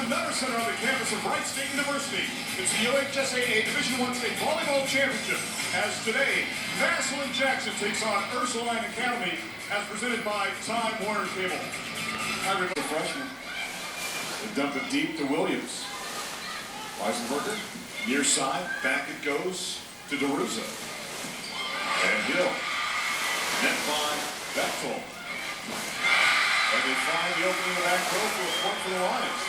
another center on the campus of Wright State University. It's the UHSAA Division I State Volleyball Championship. As today, Varsity Jackson takes on Ursuline Academy, as presented by Time Warner Cable. The freshman. They dump it deep to Williams. Weisenberger, near side, back it goes to DeRusso. And Hill. Net by Bechtel. And they find the opening of the back row for a point for the Lions.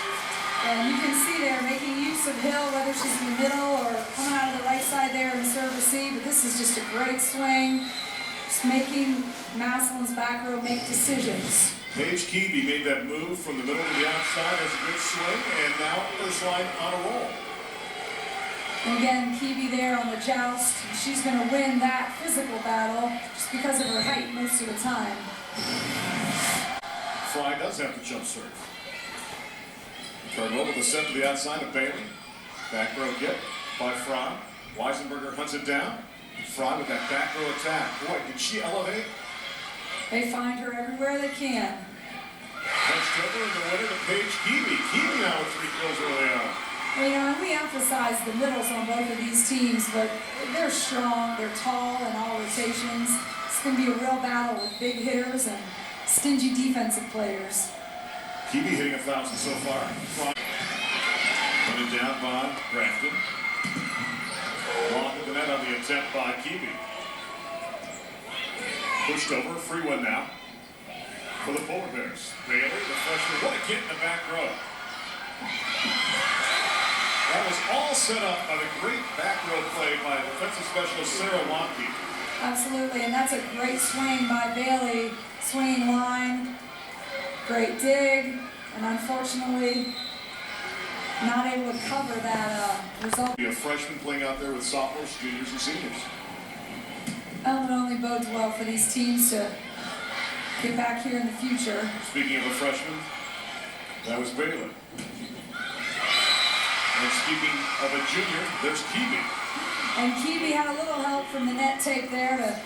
And you can see they're making use of Hill, whether she's in the middle or coming out of the right side there in the serve receive. But this is just a great swing. Just making Massillon's back row make decisions. Paige Kebe made that move from the middle to the outside as a good swing, and now Ursuline on a roll. And again, Kebe there on the joust. She's going to win that physical battle just because of her height most of the time. Fry does have the jump serve. Cardwell with a set to the outside of Bailey. Back row get by Fry. Weisenberger hunts it down. Fry with that back row attack. Boy, did she elevate? They find her everywhere they can. Punched over in the winner to Paige Kebe. Kebe now with 3 kills early on. Well, you know, and we emphasize the middles on both of these teams, but they're strong, they're tall in all rotations. It's going to be a real battle with big hitters and stingy defensive players. Kebe hitting 1,000 so far. Running down by Grafton. Long at the net on the attempt by Kebe. Pushed over, free one now for the Polar Bears. Bailey, the freshman, what a hit in the back row. That was all set up by the great back row play by defensive specialist Sarah Lockheed. Absolutely, and that's a great swing by Bailey. Swinging line, great dig, and unfortunately not able to cover that result. Be a freshman playing out there with sophomores, juniors, and seniors. It only bodes well for these teams to get back here in the future. Speaking of a freshman, that was Bailey. And speaking of a junior, there's Kebe. And Kebe had a little help from the net tape there to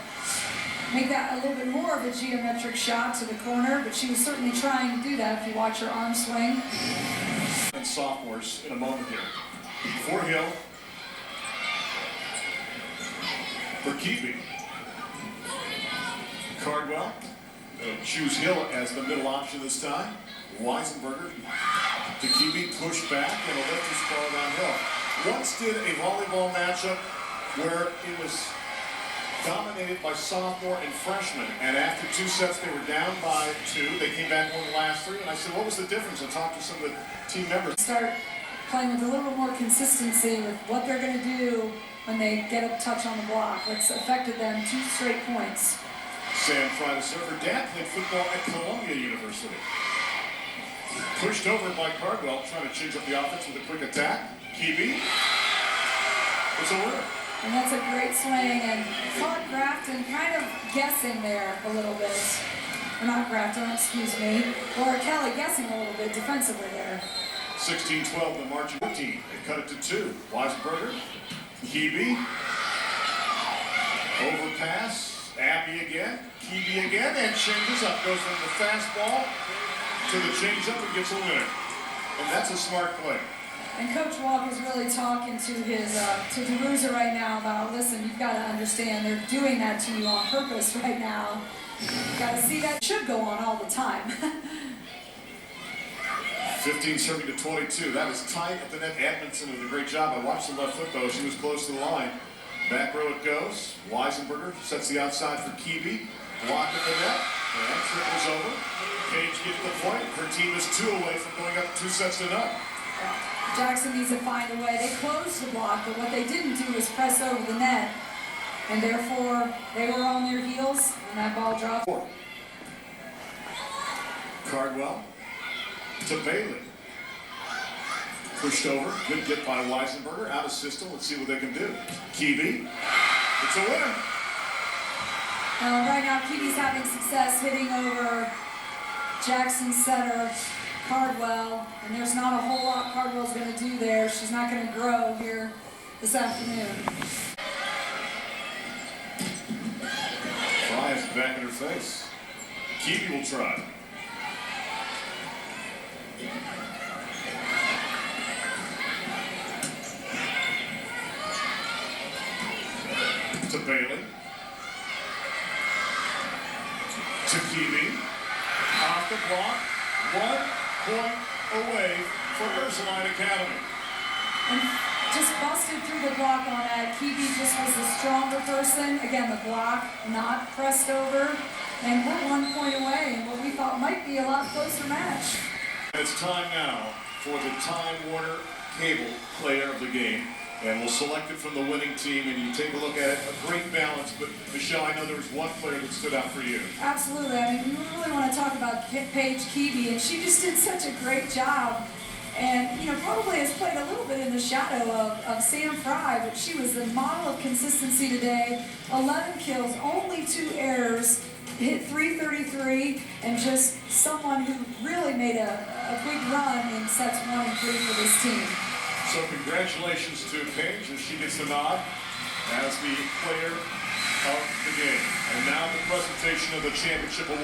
make that a little bit more of a geometric shot to the corner, but she was certainly trying to do that if you watch her arm swing. And sophomores in a moment here. For Hill. For Kebe. Cardwell. Choose Hill as the middle option this time. Weisenberger to Kebe, push back, and a lefty ball downhill. Once did a volleyball matchup where it was dominated by sophomore and freshman, and after 2 sets they were down by 2. They came back on the last 3, and I said, what was the difference? I talked to some of the team members. Start playing with a little bit more consistency with what they're going to do when they get a touch on the block. It's affected them 2 straight points. Sam Fry, the server. Dad played football at Columbia University. Pushed over by Cardwell, trying to change up the offense with a quick attack. Kebe. It's a winner. And that's a great swing, and caught Grafton kind of guessing there a little bit. Or not Grafton, excuse me. Or Kelly guessing a little bit defensively there. 16-12 the margin 15. They cut it to 2. Weisenberger. Kebe. Overpass. Abby again. Kebe again, and changes up. Goes from the fastball to the change-up and gets a winner. And that's a smart play. And Coach Walk is really talking to his to DeRusso right now about, listen, you've got to understand they're doing that to you on purpose right now. You've got to see that should go on all the time. 15 serving to 22. That was tight at the net. Edmondson did a great job. I watched the left foot though. She was close to the line. Back row it goes. Weisenberger sets the outside for Kebe. Block at the net. And triples over. Paige gets the point. Her team is 2 away from going up 2 sets to none. Jackson needs to find a way. They closed the block, but what they didn't do was press over the net. And therefore, they were on their heels, and that ball dropped. Cardwell to Bailey. Pushed over. Good get by Weisenberger. Out of system. Let's see what they can do. Kebe. It's a winner. Right now, Kebe's having success hitting over Jackson's setter, Cardwell, and there's not a whole lot Cardwell's going to do there. She's not going to grow here this afternoon. Fry has the back in her face. Kebe will try. to Bailey. To Kebe. Off the block. 1 point away for Ursuline Academy. And just busted through the block on that. Kebe just was the stronger person. Again, the block not pressed over. And we're 1 point away in what we thought might be a lot closer match. It's time now for the Time Warner Cable Player of the Game. And we'll select it from the winning team, and you take a look at it. A great balance, but Michelle, I know there was one player that stood out for you. Absolutely. I mean, we really want to talk about Paige Kebe, and she just did such a great job. And, you know, probably has played a little bit in the shadow of Sam Fry, but she was the model of consistency today. 11 kills, only 2 errors, hit .333, and just someone who really made a big run in sets 1 and 3 for this team. So congratulations to Paige as she gets the nod as the player of the game. And now the presentation of the championship award.